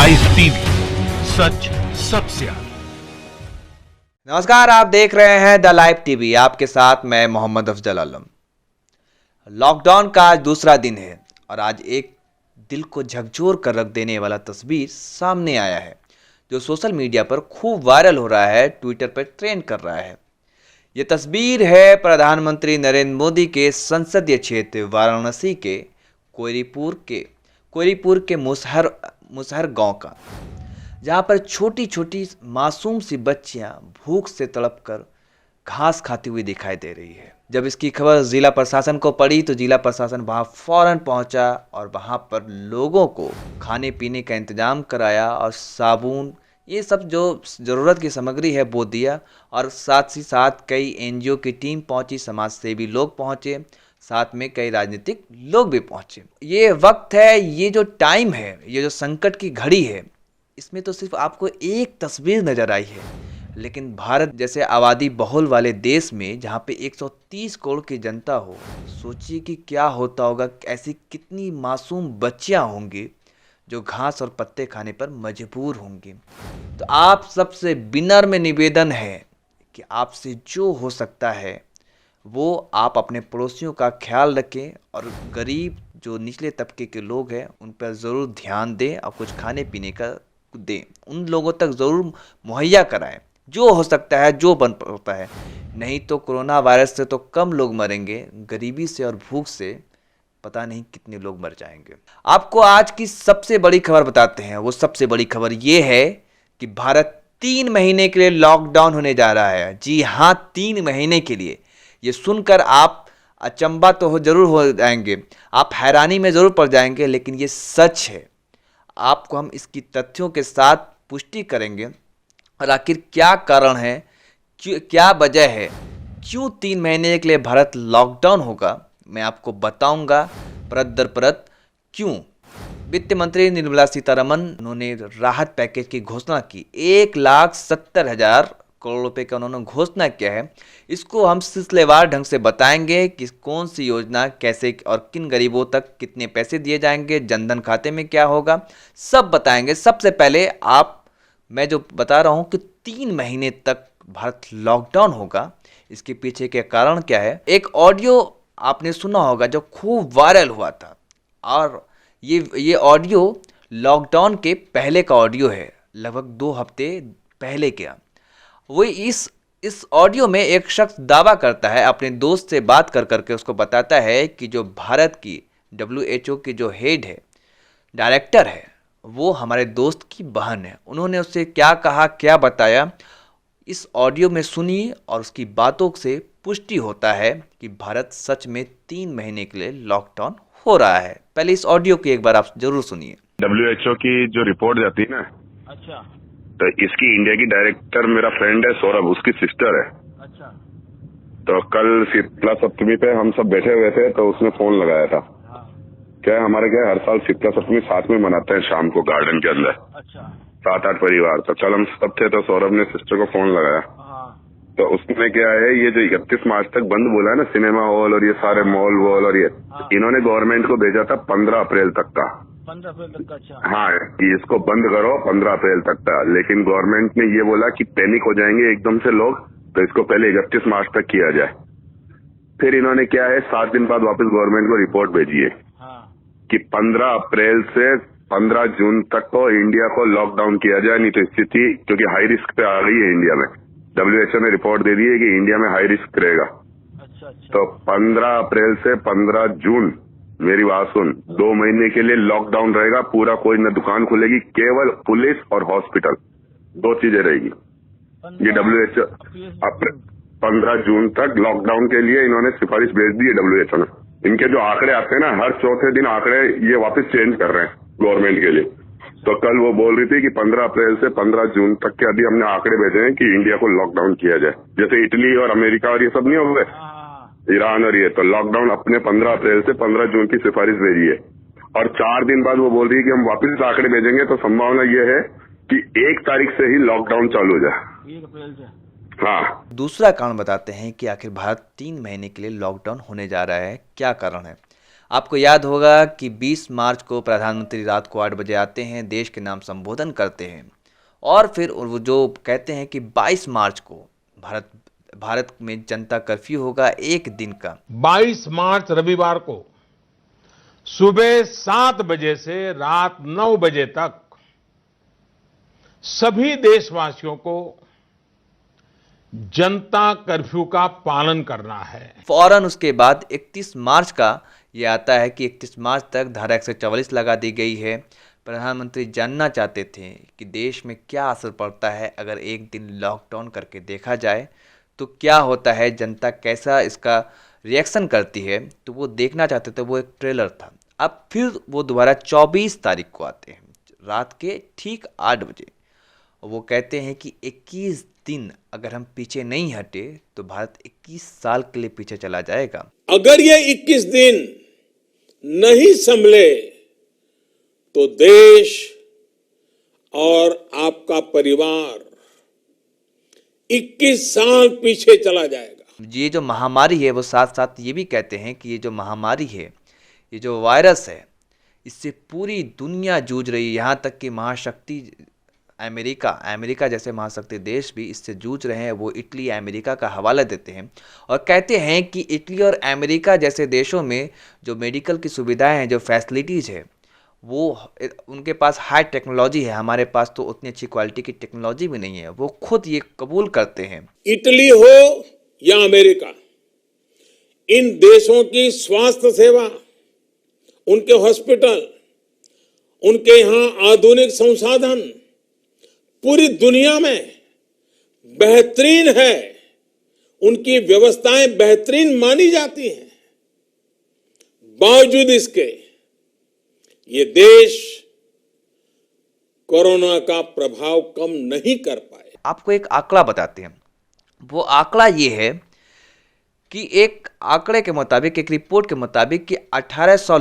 Live TV, सच सबसे आगे। नमस्कार, आप देख रहे हैं द लाइव टीवी। आपके साथ मैं मोहम्मद अफजल आलम। लॉकडाउन का आज दूसरा दिन है और आज एक दिल को झकझोर कर रख देने वाला तस्वीर सामने आया है, जो सोशल मीडिया पर खूब वायरल हो रहा है, ट्विटर पर ट्रेंड कर रहा है। ये तस्वीर है प्रधानमंत्री नरेंद्र मोदी के संसदीय क्षेत्र वाराणसी के कोयरीपुर के मुसहर गांव का, जहां पर छोटी छोटी मासूम सी बच्चियां भूख से तड़पकर घास खाती हुई दिखाई दे रही है। जब इसकी खबर जिला प्रशासन को पड़ी तो जिला प्रशासन वहां फौरन पहुंचा और वहां पर लोगों को खाने पीने का इंतजाम कराया और साबुन, ये सब जो ज़रूरत की सामग्री है वो दिया। और साथ ही साथ कई एनजीओ की टीम पहुंची, समाज सेवी लोग पहुंचे, साथ में कई राजनीतिक लोग भी पहुंचे। ये वक्त है, ये जो टाइम है, ये जो संकट की घड़ी है, इसमें तो सिर्फ आपको एक तस्वीर नजर आई है, लेकिन भारत जैसे आबादी बहुल वाले देश में जहाँ पे 130 करोड़ की जनता हो, सोचिए कि क्या होता होगा। ऐसी कितनी मासूम बच्चियाँ होंगी जो घास और पत्ते खाने पर मजबूर होंगी। तो आप सबसे विनम्र निवेदन है कि आपसे जो हो सकता है वो आप अपने पड़ोसियों का ख्याल रखें और गरीब जो निचले तबके के लोग हैं उन पर ज़रूर ध्यान दें और कुछ खाने पीने का दें, उन लोगों तक ज़रूर मुहैया कराएं जो हो सकता है, जो बन पड़ता है। नहीं तो कोरोना वायरस से तो कम लोग मरेंगे, गरीबी से और भूख से पता नहीं कितने लोग मर जाएंगे। आपको आज की सबसे बड़ी खबर बताते हैं। वो सबसे बड़ी खबर ये है कि भारत 3 महीने के लिए लॉकडाउन होने जा रहा है। जी हाँ, 3 महीने के लिए। ये सुनकर आप अचंबा तो जरूर हो जाएंगे, आप हैरानी में ज़रूर पड़ जाएंगे, लेकिन ये सच है। आपको हम इसकी तथ्यों के साथ पुष्टि करेंगे और आखिर क्या कारण है, क्या वजह है, क्यों 3 महीने के लिए भारत लॉकडाउन होगा, मैं आपको बताऊंगा परत दर परत क्यों। वित्त मंत्री निर्मला सीतारमण उन्होंने राहत पैकेज की घोषणा की। 1,70,000 करोड़ रुपए का उन्होंने घोषणा किया है। इसको हम सिलसिलेवार ढंग से बताएंगे कि कौन सी योजना कैसे और किन गरीबों तक कितने पैसे दिए जाएंगे, जनधन खाते में क्या होगा, सब बताएंगे। सबसे पहले मैं जो बता रहा हूं कि 3 महीने तक भारत लॉकडाउन होगा, इसके पीछे के कारण क्या है। एक ऑडियो आपने सुना होगा जो खूब वायरल हुआ था, और ये ऑडियो लॉकडाउन के पहले का ऑडियो है, लगभग 2 हफ्ते पहले का। वो इस ऑडियो में एक शख्स दावा करता है, अपने दोस्त से बात कर करके उसको बताता है कि जो भारत की WHO की जो हेड है, डायरेक्टर है, वो हमारे दोस्त की बहन है। उन्होंने उससे क्या कहा, क्या बताया, इस ऑडियो में सुनिए और उसकी बातों से पुष्टि होता है कि भारत सच में 3 महीने के लिए लॉकडाउन हो रहा है। पहले इस ऑडियो को एक बार आप जरूर सुनिए। WHO की जो रिपोर्ट जाती है ना, अच्छा, तो इसकी इंडिया की डायरेक्टर मेरा फ्रेंड है सौरभ, उसकी सिस्टर है। अच्छा, तो कल शीतला सप्तमी पे हम सब बैठे हुए थे तो उसने फोन लगाया था। हाँ, क्या हमारे क्या हर साल शीतला सप्तमी साथ में मनाते हैं शाम को गार्डन के अंदर, अच्छा, 7-8 परिवार। तो कल हम सब थे तो सौरभ ने सिस्टर को फोन लगाया। हाँ, तो उसने क्या है, ये जो 31 मार्च तक बंद बोला है ना सिनेमा हॉल और ये सारे मॉल वॉल और ये, हाँ। इन्होंने गवर्नमेंट को भेजा था 15 अप्रैल तक का। 15 अप्रैल तक का। अच्छा, हाँ, कि इसको बंद करो 15 अप्रैल तक का, लेकिन गवर्नमेंट ने ये बोला कि पैनिक हो जाएंगे एकदम से लोग, तो इसको पहले 31 मार्च तक किया जाए। फिर इन्होंने क्या है 7 दिन बाद वापस गवर्नमेंट को रिपोर्ट भेजी है हाँ, कि 15 अप्रैल से 15 जून तक को इंडिया को लॉकडाउन किया जाए, नहीं तो स्थिति क्योंकि हाई रिस्क पे आ गई है इंडिया में। WHO ने रिपोर्ट दे दी है कि इंडिया में हाई रिस्क रहेगा। अच्छा, अच्छा, तो 15 अप्रैल से 15 जून, मेरी बात सुन, 2 महीने के लिए लॉकडाउन रहेगा पूरा। कोई न दुकान खुलेगी, केवल पुलिस और हॉस्पिटल, 2 चीजें रहेगी। ये WHO 15 जून तक लॉकडाउन के लिए इन्होंने सिफारिश भेज दी है WHO ने। इनके जो आंकड़े आते हैं ना, हर चौथे दिन आंकड़े ये वापस चेंज कर रहे हैं गवर्नमेंट के लिए। तो कल वो बोल रही थी कि 15 अप्रैल से 15 जून तक के अभी हमने आंकड़े भेजे हैं कि इंडिया को लॉकडाउन किया जाए। जैसे इटली और अमेरिका और ये सब नहीं हो गए, ईरान और ये, तो लॉकडाउन अपने 15 अप्रैल से 15 जून की सिफारिश भेजी है। और 4 दिन बाद वो बोल रही है कि हम वापस आंकड़े भेजेंगे, तो संभावना ये है कि 1 तारीख से ही लॉकडाउन चालू हो जाए। 1 अप्रैल से। हाँ, दूसरा कारण बताते हैं कि आखिर भारत 3 महीने के लिए लॉकडाउन होने जा रहा है, क्या कारण है। आपको याद होगा कि 20 मार्च को प्रधानमंत्री रात को 8 बजे आते हैं, देश के नाम संबोधन करते हैं और फिर वो जो कहते हैं कि 22 मार्च को भारत में जनता कर्फ्यू होगा 1 दिन का। 22 मार्च रविवार को सुबह 7 बजे से रात 9 बजे तक सभी देशवासियों को जनता कर्फ्यू का पालन करना है। फौरन उसके बाद 31 मार्च का ये आता है कि 31 मार्च तक धारा 144 लगा दी गई है। प्रधानमंत्री जानना चाहते थे कि देश में क्या असर पड़ता है अगर एक दिन लॉकडाउन करके देखा जाए तो क्या होता है, जनता कैसा इसका रिएक्शन करती है, तो वो देखना चाहते थे। वो एक ट्रेलर था। अब फिर वो दोबारा 24 तारीख को आते हैं रात के ठीक 8 बजे। वो कहते हैं कि 21 दिन अगर हम पीछे नहीं हटे तो भारत 21 साल के लिए पीछे चला जाएगा। अगर ये 21 दिन नहीं संभले तो देश और आपका परिवार 21 साल पीछे चला जाएगा। ये जो महामारी है वो साथ साथ ये भी कहते हैं कि ये जो महामारी है, ये जो वायरस है, इससे पूरी दुनिया जूझ रही है। यहाँ तक कि महाशक्ति अमेरिका जैसे महाशक्ति देश भी इससे जूझ रहे हैं। वो इटली अमेरिका का हवाला देते हैं और कहते हैं कि इटली और अमेरिका जैसे देशों में जो मेडिकल की सुविधाएं हैं, जो फैसिलिटीज़ है, वो उनके पास हाई टेक्नोलॉजी है। हमारे पास तो उतनी अच्छी क्वालिटी की टेक्नोलॉजी भी नहीं है। वो खुद ये कबूल करते हैं। इटली हो या अमेरिका, इन देशों की स्वास्थ्य सेवा, उनके हॉस्पिटल, उनके यहाँ आधुनिक संसाधन पूरी दुनिया में बेहतरीन है। उनकी व्यवस्थाएं बेहतरीन मानी जाती हैं। बावजूद इसके ये देश कोरोना का प्रभाव कम नहीं कर पाए। आपको एक आंकड़ा बताते हैं। वो आंकड़ा ये है कि एक आंकड़े के मुताबिक, एक रिपोर्ट के मुताबिक कि 1800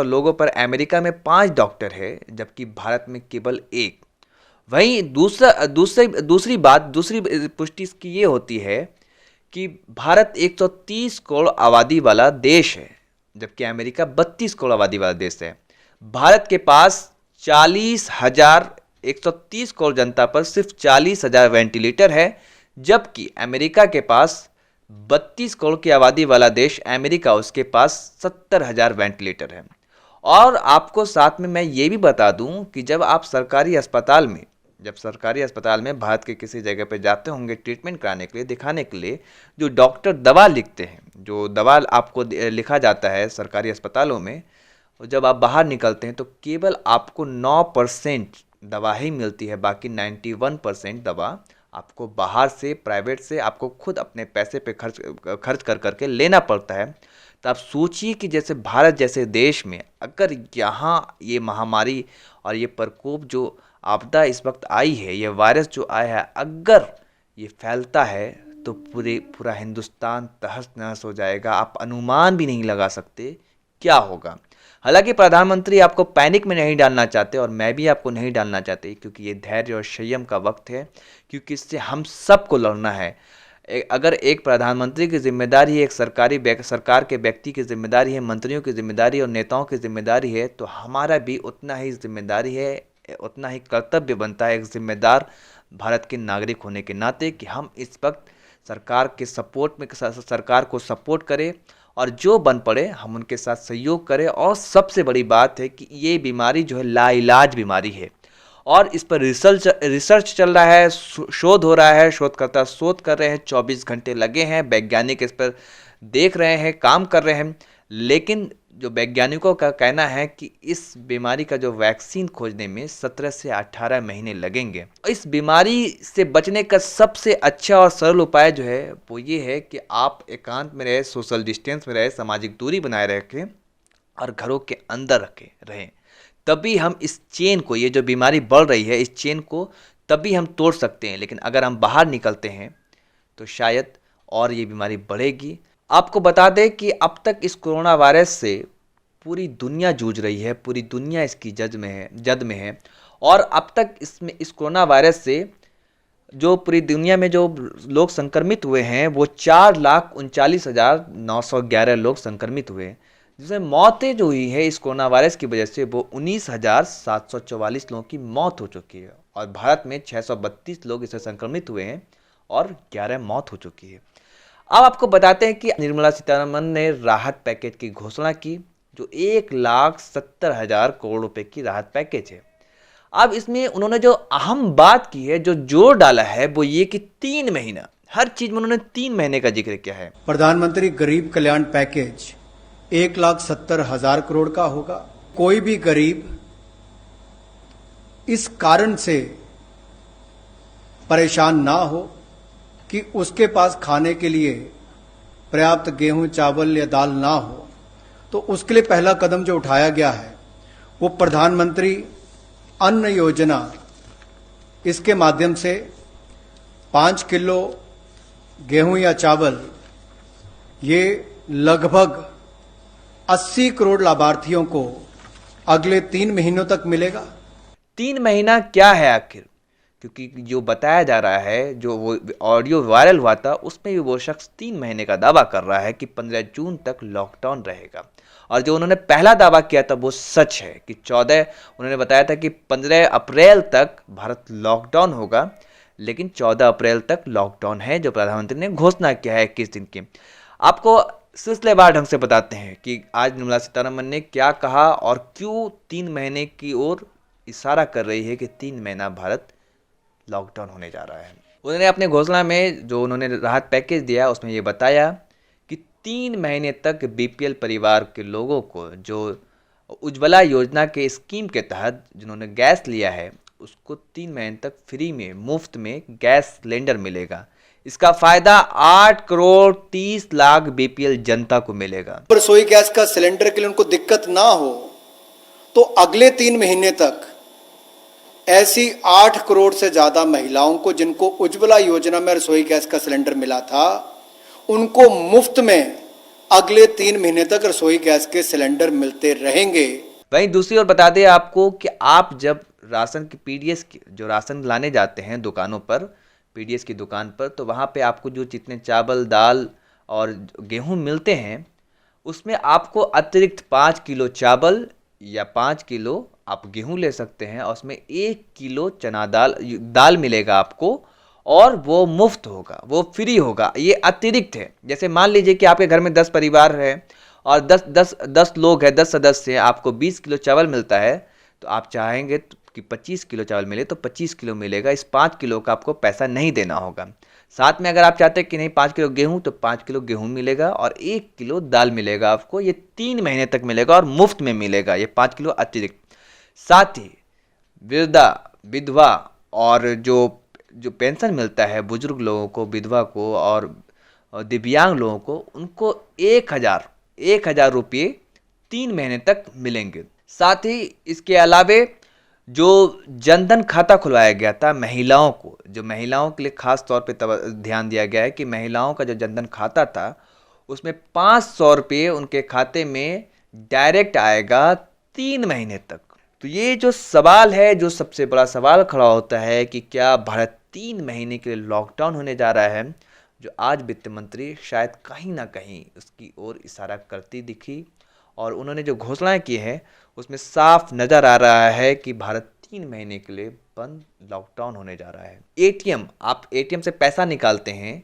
लोगों पर अमेरिका में 5 डॉक्टर है, जबकि भारत में केवल 1। वहीं दूसरी पुष्टि इसकी ये होती है कि भारत 130 करोड़ आबादी वाला देश है, जबकि अमेरिका 32 करोड़ आबादी वाला देश है। भारत के पास 130 करोड़ जनता पर सिर्फ 40,000 वेंटिलेटर है, जबकि अमेरिका के पास 32 करोड़ की आबादी वाला देश अमेरिका, उसके पास 70,000 वेंटिलेटर है। और आपको साथ में मैं ये भी बता दूं कि जब सरकारी अस्पताल में भारत के किसी जगह पे जाते होंगे ट्रीटमेंट कराने के लिए, दिखाने के लिए, जो डॉक्टर दवा लिखते हैं, जो दवा आपको लिखा जाता है सरकारी अस्पतालों में, और जब आप बाहर निकलते हैं तो केवल आपको 9% दवा ही मिलती है। बाकी 91% दवा आपको बाहर से, प्राइवेट से, आपको खुद अपने पैसे पे खर्च कर करके लेना पड़ता है। तो आप सोचिए कि जैसे भारत जैसे देश में अगर यहाँ ये महामारी और ये प्रकोप, जो आपदा इस वक्त आई है, ये वायरस जो आया है, अगर ये फैलता है तो पूरा हिंदुस्तान तहस नहस हो जाएगा। आप अनुमान भी नहीं लगा सकते क्या होगा। हालांकि प्रधानमंत्री आपको पैनिक में नहीं डालना चाहते और मैं भी आपको नहीं डालना चाहते, क्योंकि ये धैर्य और संयम का वक्त है, क्योंकि इससे हम सबको लड़ना है। अगर एक प्रधानमंत्री की जिम्मेदारी है, एक सरकार के व्यक्ति की जिम्मेदारी है, मंत्रियों की जिम्मेदारी और नेताओं की जिम्मेदारी है, तो हमारा भी उतना ही जिम्मेदारी है, उतना ही कर्तव्य बनता है एक जिम्मेदार भारत के नागरिक होने के नाते कि हम इस वक्त सरकार को सपोर्ट करें और जो बन पड़े हम उनके साथ सहयोग करें। और सबसे बड़ी बात है कि ये बीमारी जो है लाइलाज बीमारी है और इस पर रिसर्च चल रहा है, शोध हो रहा है, शोधकर्ता शोध कर रहे हैं, 24 घंटे लगे हैं, वैज्ञानिक इस पर देख रहे हैं, काम कर रहे हैं। लेकिन जो वैज्ञानिकों का कहना है कि इस बीमारी का जो वैक्सीन खोजने में 17 से 18 महीने लगेंगे। इस बीमारी से बचने का सबसे अच्छा और सरल उपाय जो है वो ये है कि आप एकांत में रहे, सोशल डिस्टेंस में रहे, सामाजिक दूरी बनाए रखें और घरों के अंदर रहें। तभी हम इस चेन को, ये जो बीमारी बढ़ रही है, इस चेन को तभी हम तोड़ सकते हैं। लेकिन अगर हम बाहर निकलते हैं तो शायद और ये बीमारी बढ़ेगी। आपको बता दें कि अब तक इस कोरोना वायरस से पूरी दुनिया जूझ रही है, पूरी दुनिया इसकी जद में है। और अब तक इस कोरोना वायरस से जो पूरी दुनिया में जो लोग संक्रमित हुए हैं वो 4,39,911 लोग संक्रमित हुए, जिसमें मौतें जो हुई है इस कोरोना वायरस की वजह से वो 19,744 लोगों की मौत हो चुकी है और भारत में 632 लोग इससे संक्रमित हुए हैं और 11 मौत हो चुकी है। अब आपको बताते हैं कि निर्मला सीतारमण ने राहत पैकेज की घोषणा की जो 1,70,000 करोड़ रुपए की राहत पैकेज है। अब इसमें उन्होंने जो अहम बात की है, जो जोर डाला है, वो ये कि 3 महीना, हर चीज में उन्होंने 3 महीने का जिक्र किया है। प्रधानमंत्री गरीब कल्याण पैकेज 1,70,000 करोड़ का होगा। कोई भी गरीब इस कारण से परेशान ना हो कि उसके पास खाने के लिए पर्याप्त गेहूं, चावल या दाल ना हो, तो उसके लिए पहला कदम जो उठाया गया है वो प्रधानमंत्री अन्न योजना, इसके माध्यम से 5 किलो गेहूं या चावल ये लगभग 80 करोड़ लाभार्थियों को अगले 3 महीनों तक मिलेगा। 3 महीना क्या है आखिर? क्योंकि जो बताया जा रहा है, जो वो ऑडियो वायरल हुआ था, उसमें भी वो शख्स 3 महीने का दावा कर रहा है कि 15 जून तक लॉकडाउन रहेगा। और जो उन्होंने पहला दावा किया था वो सच है कि 14 उन्होंने बताया था कि 15 अप्रैल तक भारत लॉकडाउन होगा, लेकिन 14 अप्रैल तक लॉकडाउन है जो प्रधानमंत्री ने घोषणा किया है 21 दिन की। आपको सिलसिलेवार ढंग से बताते हैं कि आज निर्मला सीतारमण ने क्या कहा और क्यों 3 महीने की ओर इशारा कर रही है कि 3 महीना भारत लॉकडाउन होने जा रहा है। उन्होंने अपने घोषणा में जो उन्होंने राहत पैकेज दिया उसमें ये बताया कि 3 महीने तक बीपीएल परिवार के लोगों को जो उज्ज्वला योजना के स्कीम के तहत जिन्होंने गैस लिया है उसको 3 महीने तक फ्री में, मुफ्त में गैस सिलेंडर मिलेगा। इसका फायदा 8 करोड़ 30 लाख बीपीएल जनता को मिलेगा। रसोई गैस का सिलेंडर के लिए उनको दिक्कत ना हो तो अगले 3 महीने तक ऐसी 8 करोड़ से ज्यादा महिलाओं को जिनको उज्ज्वला योजना में रसोई गैस का सिलेंडर मिला था, उनको मुफ्त में अगले 3 महीने तक रसोई गैस के सिलेंडर मिलते रहेंगे। वहीं दूसरी ओर बता दें आपको कि आप जब राशन की पीडीएस की जो राशन लाने जाते हैं दुकानों पर, पीडीएस की दुकान पर, तो वहाँ पे आपको जो जितने चावल, दाल और गेहूं मिलते हैं उसमें आपको अतिरिक्त 5 किलो चावल या 5 किलो आप गेहूं ले सकते हैं और उसमें 1 किलो चना दाल मिलेगा आपको और वो मुफ्त होगा, वो फ्री होगा। ये अतिरिक्त है। जैसे मान लीजिए कि आपके घर में 10 परिवार है और 10 लोग हैं, 10 सदस्य हैं, आपको 20 किलो चावल मिलता है, तो आप चाहेंगे कि 25 किलो चावल मिले तो 25 किलो मिलेगा। इस 5 किलो का आपको पैसा नहीं देना होगा। साथ में अगर आप चाहते हैं कि नहीं 5 किलो गेहूं, तो 5 किलो गेहूं मिलेगा और 1 किलो दाल मिलेगा आपको। ये 3 महीने तक मिलेगा और मुफ्त में मिलेगा ये 5 किलो अतिरिक्त। साथ ही वृद्धा, विधवा और जो पेंशन मिलता है बुजुर्ग लोगों को, विधवा को और दिव्यांग लोगों को, उनको 1,000 रुपये 3 महीने तक मिलेंगे। साथ ही इसके अलावे जो जनधन खाता खुलवाया गया था महिलाओं को, जो महिलाओं के लिए खास तौर पे ध्यान दिया गया है कि महिलाओं का जो जनधन खाता था उसमें 500 रुपये उनके खाते में डायरेक्ट आएगा 3 महीने तक। तो ये जो सवाल है, जो सबसे बड़ा सवाल खड़ा होता है कि क्या भारत 3 महीने के लिए लॉकडाउन होने जा रहा है, जो आज वित्त मंत्री शायद कहीं ना कहीं उसकी ओर इशारा करती दिखी और उन्होंने जो घोषणाएं की है उसमें साफ नज़र आ रहा है कि भारत 3 महीने के लिए बंद, लॉकडाउन होने जा रहा है। एटीएम, आप एटीएम से पैसा निकालते हैं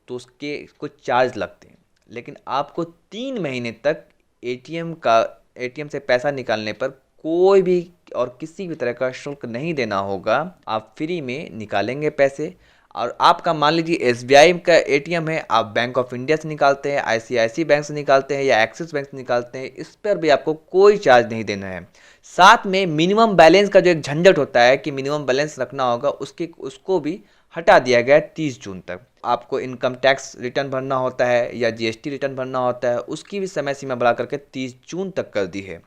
तो उसके कुछ चार्ज लगते हैं, लेकिन आपको 3 महीने तक एटीएम से पैसा निकालने पर कोई भी और किसी भी तरह का शुल्क नहीं देना होगा। आप फ्री में निकालेंगे पैसे। और आपका मान लीजिए एसबीआई का एटीएम है, आप बैंक ऑफ इंडिया से निकालते हैं, आईसीआईसी बैंक से निकालते हैं या एक्सिस बैंक से निकालते हैं, इस पर भी आपको कोई चार्ज नहीं देना है। साथ में मिनिमम बैलेंस का जो एक झंझट होता है कि मिनिमम बैलेंस रखना होगा, उसको भी हटा दिया गया है 30 जून तक। आपको इनकम टैक्स रिटर्न भरना होता है या जीएसटी रिटर्न भरना होता है, उसकी भी समय सीमा बढ़ा करके 30 जून तक कर दी है।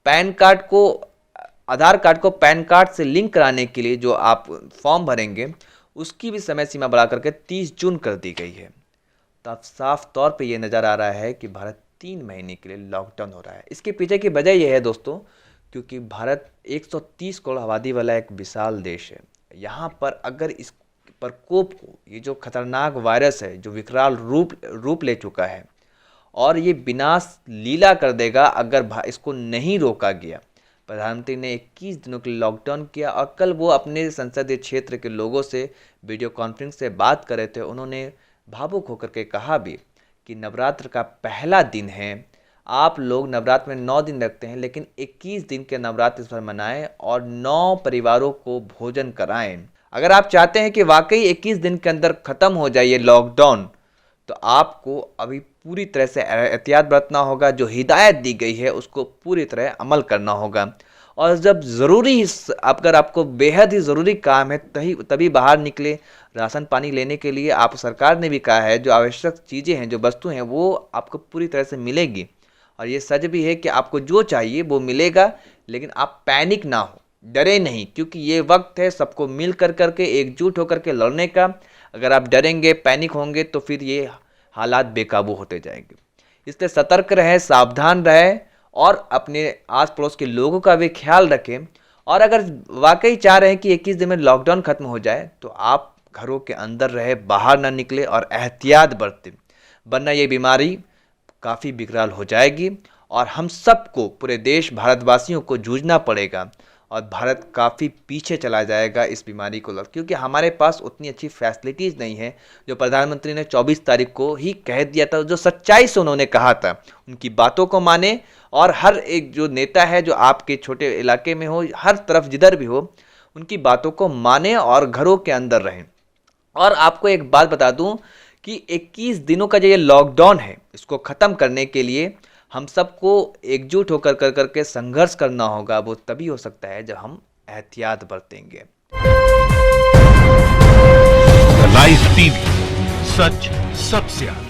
आधार कार्ड को पैन कार्ड से लिंक कराने के लिए जो आप फॉर्म भरेंगे उसकी भी समय सीमा बढ़ा करके 30 जून कर दी गई है। तो अब साफ तौर पे ये नज़र आ रहा है कि भारत 3 महीने के लिए लॉकडाउन हो रहा है। इसके पीछे की वजह यह है दोस्तों, क्योंकि भारत 130 करोड़ आबादी वाला एक विशाल देश है। यहाँ पर अगर इस प्रकोप को, ये जो खतरनाक वायरस है जो विकराल रूप ले चुका है और ये विनाश लीला कर देगा अगर इसको नहीं रोका गया। प्रधानमंत्री ने 21 दिनों के लिए लॉकडाउन किया और कल वो अपने संसदीय क्षेत्र के लोगों से वीडियो कॉन्फ्रेंस से बात कर रहे थे। उन्होंने भावुक होकर के कहा भी कि नवरात्र का पहला दिन है, आप लोग नवरात्र में 9 दिन रखते हैं, लेकिन 21 दिन के नवरात्र इस बार मनाएं और 9 परिवारों को भोजन कराएं। अगर आप चाहते हैं कि वाकई 21 दिन के अंदर ख़त्म हो जाए ये लॉकडाउन, तो आपको अभी पूरी तरह से एहतियात बरतना होगा। जो हिदायत दी गई है उसको पूरी तरह अमल करना होगा। और जब ज़रूरी, अगर आपको बेहद ही ज़रूरी काम है तभी बाहर निकले। राशन पानी लेने के लिए आप, सरकार ने भी कहा है, जो आवश्यक चीज़ें हैं, जो वस्तुएं हैं, वो आपको पूरी तरह से मिलेगी। और ये सच भी है कि आपको जो चाहिए वो मिलेगा, लेकिन आप पैनिक ना हो, डरे नहीं, क्योंकि ये वक्त है सबको मिल कर करके एकजुट होकर के लड़ने का। अगर आप डरेंगे, पैनिक होंगे, तो फिर ये हालात बेकाबू होते जाएंगे। इसलिए सतर्क रहें, सावधान रहें और अपने आस पड़ोस के लोगों का भी ख्याल रखें। और अगर वाकई चाह रहे हैं कि 21 दिन में लॉकडाउन खत्म हो जाए, तो आप घरों के अंदर रहे, बाहर ना निकले और एहतियात बरतें, वरना ये बीमारी काफ़ी विकराल हो जाएगी और हम सबको, पूरे देश भारतवासियों को जूझना पड़ेगा और भारत काफ़ी पीछे चला जाएगा इस बीमारी को लेकर, क्योंकि हमारे पास उतनी अच्छी फैसिलिटीज़ नहीं है। जो प्रधानमंत्री ने 24 तारीख को ही कह दिया था, जो सच्चाई से उन्होंने कहा था, उनकी बातों को माने और हर एक जो नेता है जो आपके छोटे इलाके में हो, हर तरफ जिधर भी हो, उनकी बातों को माने और घरों के अंदर रहें। और आपको एक बात बता दूं कि 21 दिनों का जो ये लॉकडाउन है, इसको ख़त्म करने के लिए हम सबको एकजुट होकर करके संघर्ष करना होगा। वो तभी हो सकता है जब हम एहतियात बरतेंगे। लाइव टीवी, सच सबसे आगे।